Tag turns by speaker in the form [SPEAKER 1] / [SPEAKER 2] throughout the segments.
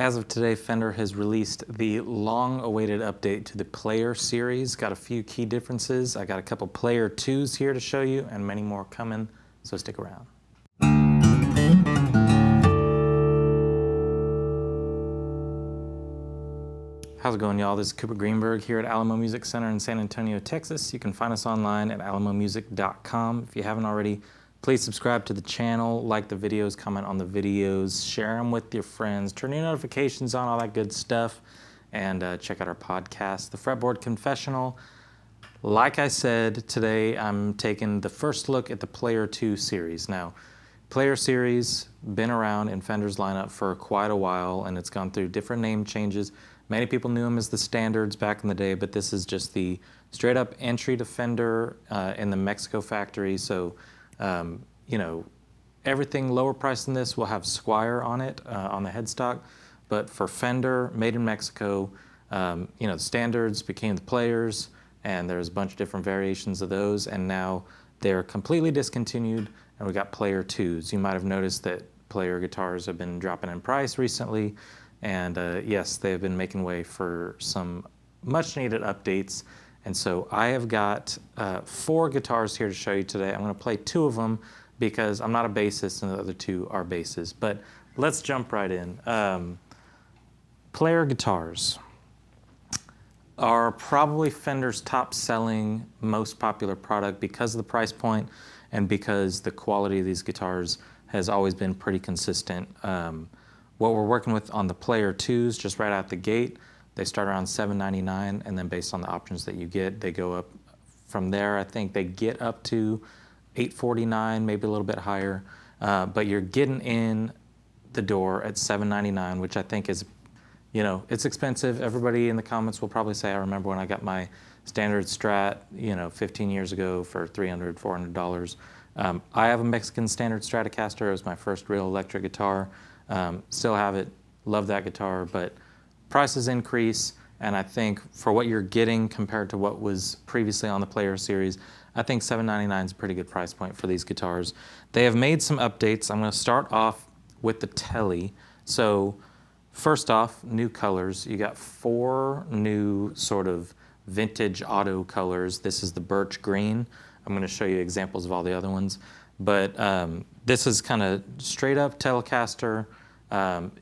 [SPEAKER 1] As of today, Fender has released the long-awaited update to the Player Series. Got a few key differences. I got a couple Player 2s here to show you and many more coming, so stick around. How's it going, y'all? This is Cooper Greenberg here at Alamo Music Center in San Antonio, Texas. You can find us online at alamomusic.com. If you haven't already, please subscribe to the channel, like the videos, comment on the videos, share them with your friends, turn your notifications on, all that good stuff, and check out our podcast, the Fretboard Confessional. Like I said, today I'm taking the first look at the Player 2 series. Now, Player Series, been around in Fender's lineup for quite a while, and it's gone through different name changes. Many people knew them as the standards back in the day, but this is just the straight up entry to Fender in the Mexico factory. So, you know, everything lower priced than this will have Squire on it, on the headstock. But for Fender, made in Mexico, you know, the standards became the Players, and there's a bunch of different variations of those, and now they're completely discontinued, and we got Player 2s. You might have noticed that Player guitars have been dropping in price recently. And yes, they have been making way for some much needed updates. And so I have got 4 guitars here to show you today. I'm going to play 2 of them because I'm not a bassist and the other 2 are basses. But let's jump right in. Player guitars are probably Fender's top selling, most popular product because of the price point and because the quality of these guitars has always been pretty consistent. What we're working with on the Player 2s, just right out the gate, they start around $799, and then based on the options that you get, they go up from there. I think they get up to $849, maybe a little bit higher, but you're getting in the door at $799, which I think is, you know, it's expensive. Everybody in the comments will probably say, I remember when I got my standard Strat, you know, 15 years ago for $300, $400. I have a Mexican standard Stratocaster. It was my first real electric guitar. Still have it, love that guitar, but prices increase, and I think for what you're getting compared to what was previously on the Player Series, I think $799 is a pretty good price point for these guitars. They have made some updates. I'm going to start off with the Tele. So first off, new colors. You got 4 new sort of vintage auto colors. This is the birch green. I'm going to show you examples of all the other ones, but this is kind of straight up Telecaster.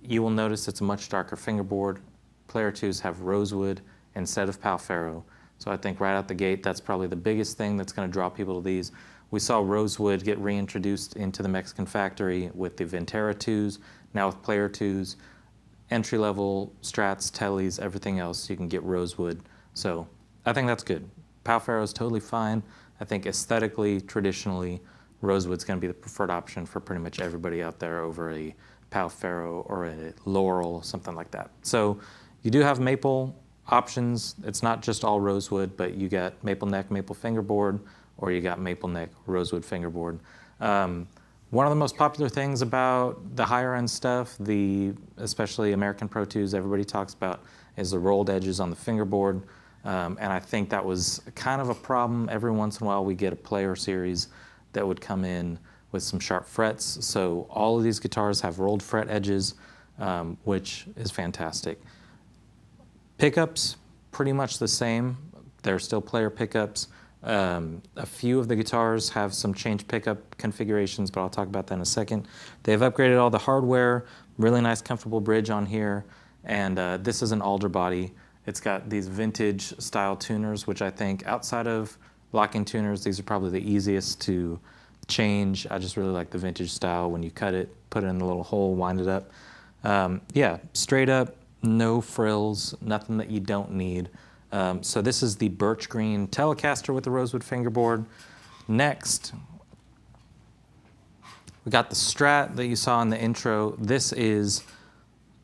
[SPEAKER 1] You will notice it's a much darker fingerboard. Player 2s have rosewood instead of Palfaro. So I think right out the gate, that's probably the biggest thing that's going to draw people to these. We saw rosewood get reintroduced into the Mexican factory with the Ventera 2s. Now with Player 2s, entry-level Strats, Teles, everything else, you can get rosewood. So I think that's good. Palfaro is totally fine. I think aesthetically, traditionally, rosewood's going to be the preferred option for pretty much everybody out there over a Palfaro or a Laurel, something like that. So you do have maple options. It's not just all rosewood, but you got maple neck, maple fingerboard, or you got maple neck, rosewood fingerboard. One of the most popular things about the higher end stuff, especially American Pro 2s, everybody talks about, is the rolled edges on the fingerboard. And I think that was kind of a problem. Every once in a while we get a Player Series that would come in with some sharp frets. So all of these guitars have rolled fret edges, which is fantastic. Pickups, pretty much the same. They're still Player pickups. A few of the guitars have some changed pickup configurations, but I'll talk about that in a second. They've upgraded all the hardware, really nice comfortable bridge on here, and this is an alder body. It's got these vintage style tuners, which I think outside of locking tuners, these are probably the easiest to change. I just really like the vintage style. When you cut it, put it in the little hole, wind it up. Yeah, straight up, no frills, nothing that you don't need. So this is the birch green Telecaster with the rosewood fingerboard. Next, we got the Strat that you saw in the intro. This is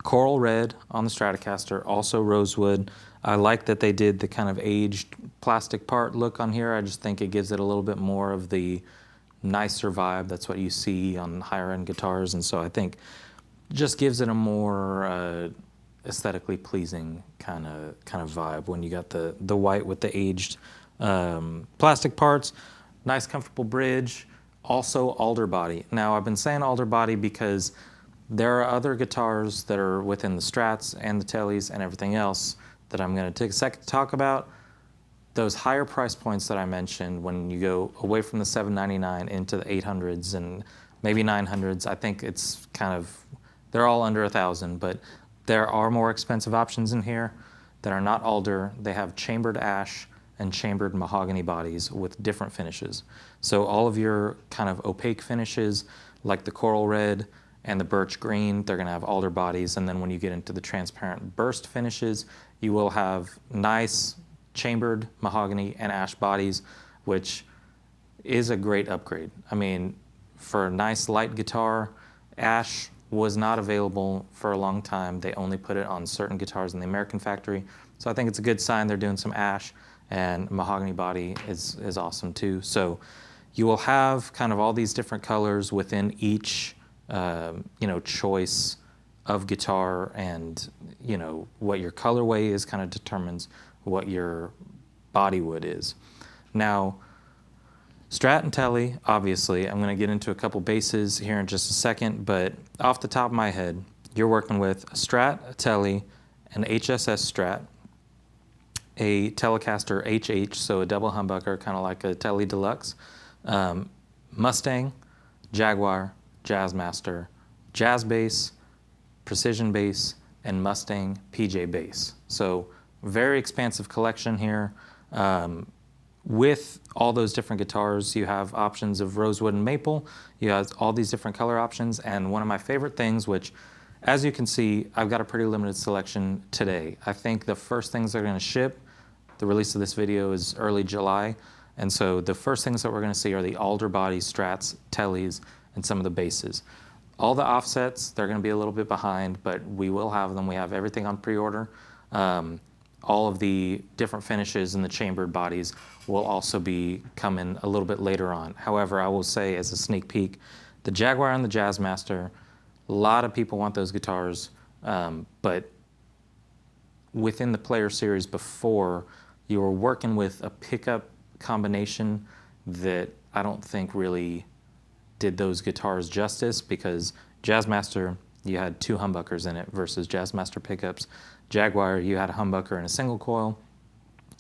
[SPEAKER 1] coral red on the Stratocaster, also rosewood. I like that they did the kind of aged plastic part look on here. I just think it gives it a little bit more of the nicer vibe. That's what you see on higher end guitars, and so I think just gives it a more aesthetically pleasing kind of vibe when you got the white with the aged plastic parts. Nice comfortable bridge, also alder body. Now I've been saying alder body because There are other guitars that are within the Strats and the Teles and everything else that I'm going to take a second to talk about. Those higher price points that I mentioned, when you go away from the $799 into the 800s and maybe 900s, I think it's kind of, they're all under $1,000, but there are more expensive options in here that are not alder. They have chambered ash and chambered mahogany bodies with different finishes. So all of your kind of opaque finishes, like the coral red and the birch green, they're gonna have alder bodies. And then when you get into the transparent burst finishes, you will have nice chambered mahogany and ash bodies, which is a great upgrade. I mean, for a nice light guitar, ash was not available for a long time. They only put it on certain guitars in the American factory. So I think it's a good sign they're doing some ash, and mahogany body is awesome too. So you will have kind of all these different colors within each choice of guitar, and what your colorway is kind of determines what your body wood is. Now, Strat and Tele, obviously, I'm going to get into a couple bases here in just a second, but off the top of my head, you're working with a Strat, a Tele, an HSS Strat, a Telecaster HH, so a double humbucker, kind of like a Tele Deluxe, Mustang, Jaguar, Jazzmaster, Jazz Bass, Precision Bass, and Mustang PJ Bass. So very expansive collection here. With all those different guitars, you have options of rosewood and maple. You have all these different color options, and one of my favorite things, which, as you can see, I've got a pretty limited selection today. I think the first things that are going to ship, the release of this video is early July, and so the first things that we're going to see are the alder body Strats, Teles, and some of the basses. All the offsets, they're going to be a little bit behind, but we will have them. We have everything on pre-order. All of the different finishes and the chambered bodies will also be coming a little bit later on. However, I will say as a sneak peek, the Jaguar and the Jazzmaster, a lot of people want those guitars, but within the Player Series before, you were working with a pickup combination that I don't think really did those guitars justice, because Jazzmaster, you had 2 humbuckers in it versus Jazzmaster pickups. Jaguar, you had a humbucker and a single coil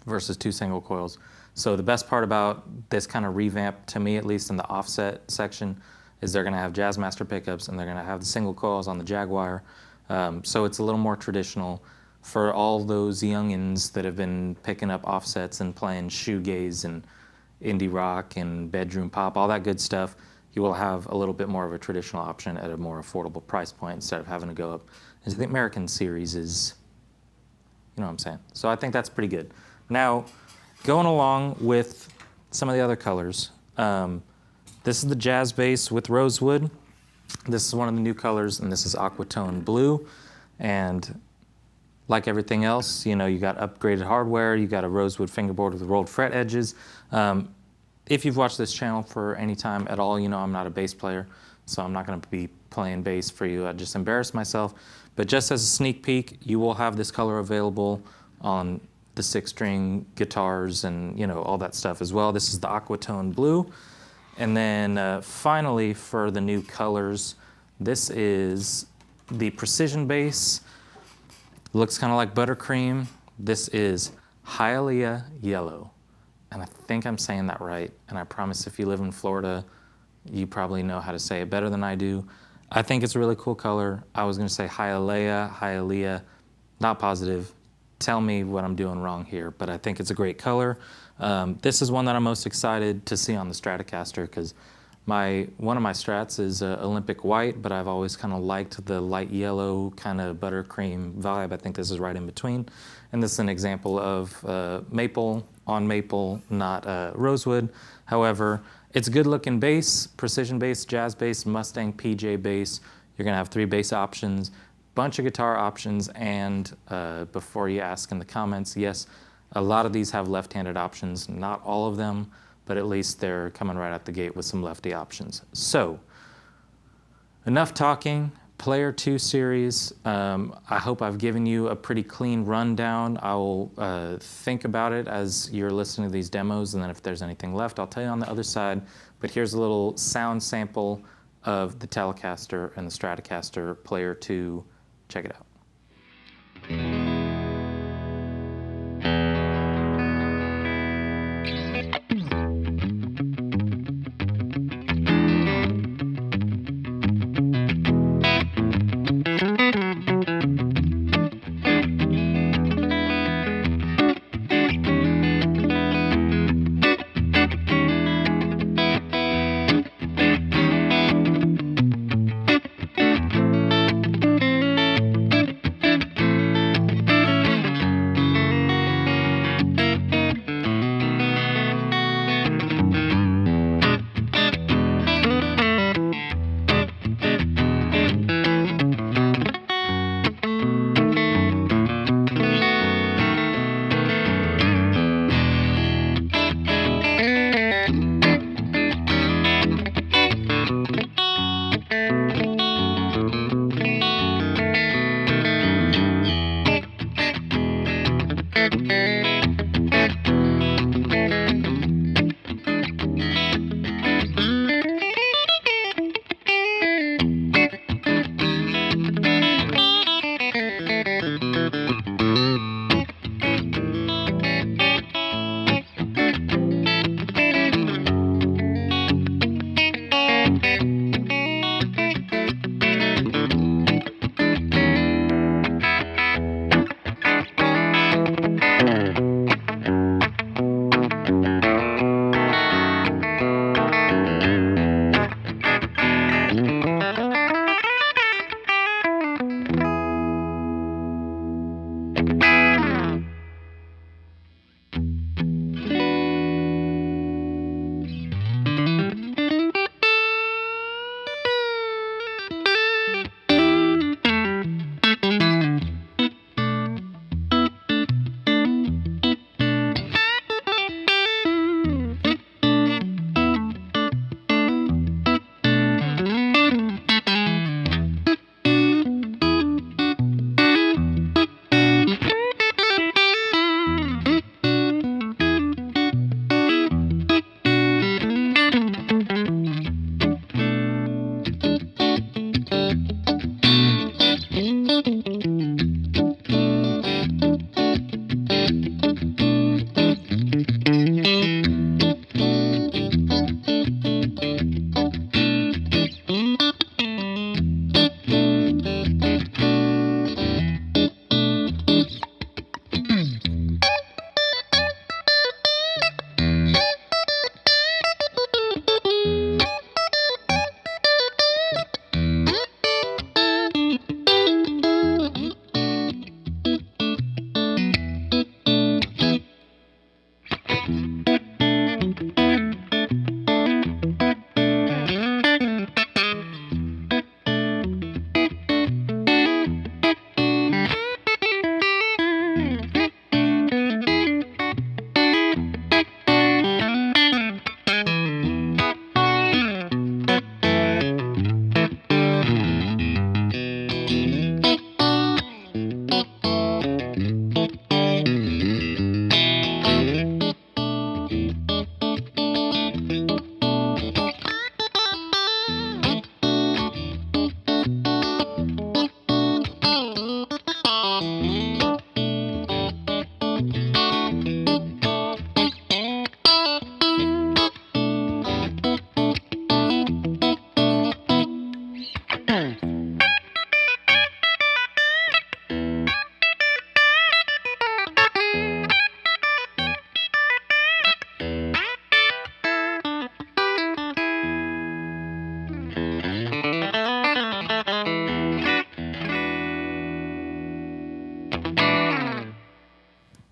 [SPEAKER 1] versus 2 single coils. So the best part about this kind of revamp, to me at least in the offset section, is they're going to have Jazzmaster pickups and they're going to have the single coils on the Jaguar. So it's a little more traditional for all those youngins that have been picking up offsets and playing shoegaze and indie rock and bedroom pop, all that good stuff. You will have a little bit more of a traditional option at a more affordable price point instead of having to go up into the American series is, you know what I'm saying? So I think that's pretty good. Now, going along with some of the other colors, this is the Jazz Bass with rosewood. This is one of the new colors, and this is aquatone blue. And like everything else, you got upgraded hardware, you got a rosewood fingerboard with rolled fret edges. If you've watched this channel for any time at all, I'm not a bass player, so I'm not going to be playing bass for you. I just embarrass myself. But just as a sneak peek, you will have this color available on the 6-string guitars and all that stuff as well. This is the aquatone blue. And then finally, for the new colors, this is the precision bass. Looks kind of like buttercream. This is Hialeah yellow. And I think I'm saying that right. And I promise if you live in Florida, you probably know how to say it better than I do. I think it's a really cool color. I was going to say Hialeah, not positive. Tell me what I'm doing wrong here, but I think it's a great color. This is one that I'm most excited to see on the Stratocaster, because one of my Strats is Olympic white, but I've always kind of liked the light yellow kind of buttercream vibe. I think this is right in between. And this is an example of maple on maple, not rosewood. However, it's a good looking bass, precision bass, jazz bass, Mustang PJ bass. You're gonna have 3 bass options, bunch of guitar options, and before you ask in the comments, yes, a lot of these have left-handed options, not all of them, but at least they're coming right out the gate with some lefty options. So, enough talking. Player 2 series, I hope I've given you a pretty clean rundown. I will think about it as you're listening to these demos, and then if there's anything left, I'll tell you on the other side. But here's a little sound sample of the Telecaster and the Stratocaster Player 2. Check it out.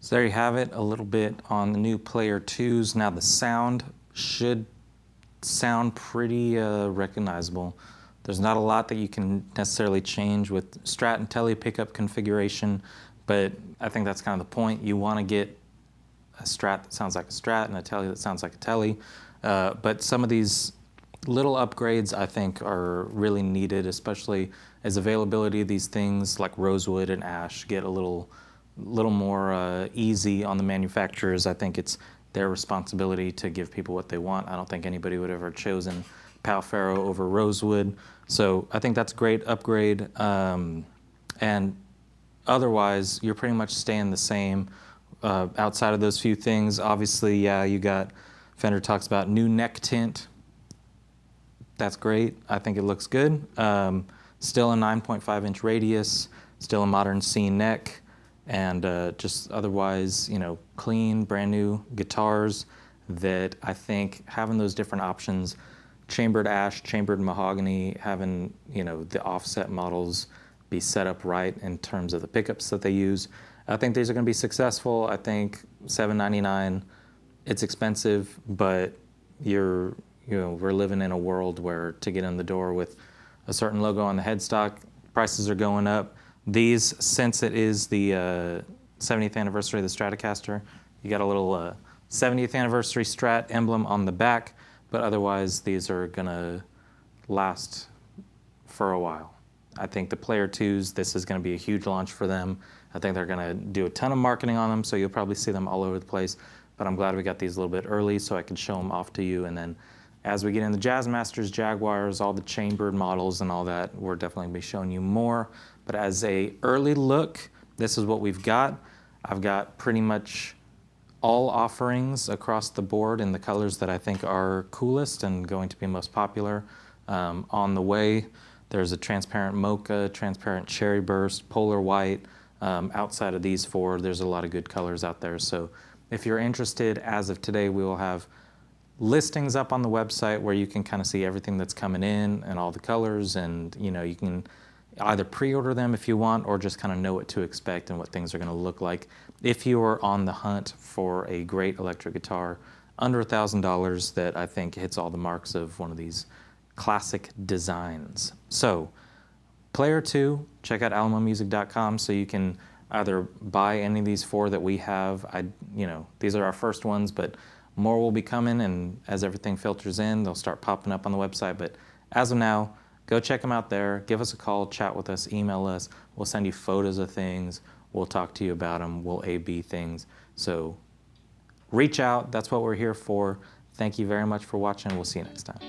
[SPEAKER 1] So there you have it, a little bit on the new Player 2s. Now the sound should sound pretty recognizable. There's not a lot that you can necessarily change with Strat and Tele pickup configuration, but I think that's kind of the point. You want to get a Strat that sounds like a Strat and a Tele that sounds like a Tele. But some of these little upgrades I think are really needed, especially as availability of these things like rosewood and ash get a little more easy on the manufacturers. I think it's their responsibility to give people what they want. I don't think anybody would have ever chosen Pal Ferro over rosewood. So I think that's a great upgrade. And otherwise, you're pretty much staying the same outside of those few things. Obviously, yeah, you got, Fender talks about new neck tint. That's great. I think it looks good. Still a 9.5-inch radius, still a modern C neck, and just otherwise, you know, clean, brand new guitars that I think having those different options, chambered ash, chambered mahogany, having, you know, the offset models be set up right in terms of the pickups that they use. I think these are going to be successful. I think $799, it's expensive, but you know, we're living in a world where to get in the door with a certain logo on the headstock, prices are going up. These, since it is the 70th anniversary of the Stratocaster, you got a little 70th anniversary Strat emblem on the back, but otherwise these are gonna last for a while. I think the Player 2s, this is gonna be a huge launch for them. I think they're gonna do a ton of marketing on them, so you'll probably see them all over the place, but I'm glad we got these a little bit early so I can show them off to you, and then as we get into Jazzmasters, Jaguars, all the chambered models and all that, we're definitely gonna be showing you more. But as a early look, this is what we've got. I've got pretty much all offerings across the board in the colors that I think are coolest and going to be most popular. On the way, there's a transparent mocha, transparent cherry burst, polar white. Outside of these four, there's a lot of good colors out there. So if you're interested, as of today, we will have listings up on the website where you can kind of see everything that's coming in and all the colors, and you know, you can either pre-order them if you want or just kind of know what to expect and what things are going to look like if you are on the hunt for a great electric guitar under $1,000 that I think hits all the marks of one of these classic designs. So Player 2, check out alamomusic.com so you can either buy any of these four that we have. You know, these are our first ones, but more will be coming, and as everything filters in, they'll start popping up on the website. But as of now, go check them out there. Give us a call, chat with us, email us. We'll send you photos of things. We'll talk to you about them. We'll A/B things. So reach out. That's what we're here for. Thank you very much for watching. We'll see you next time.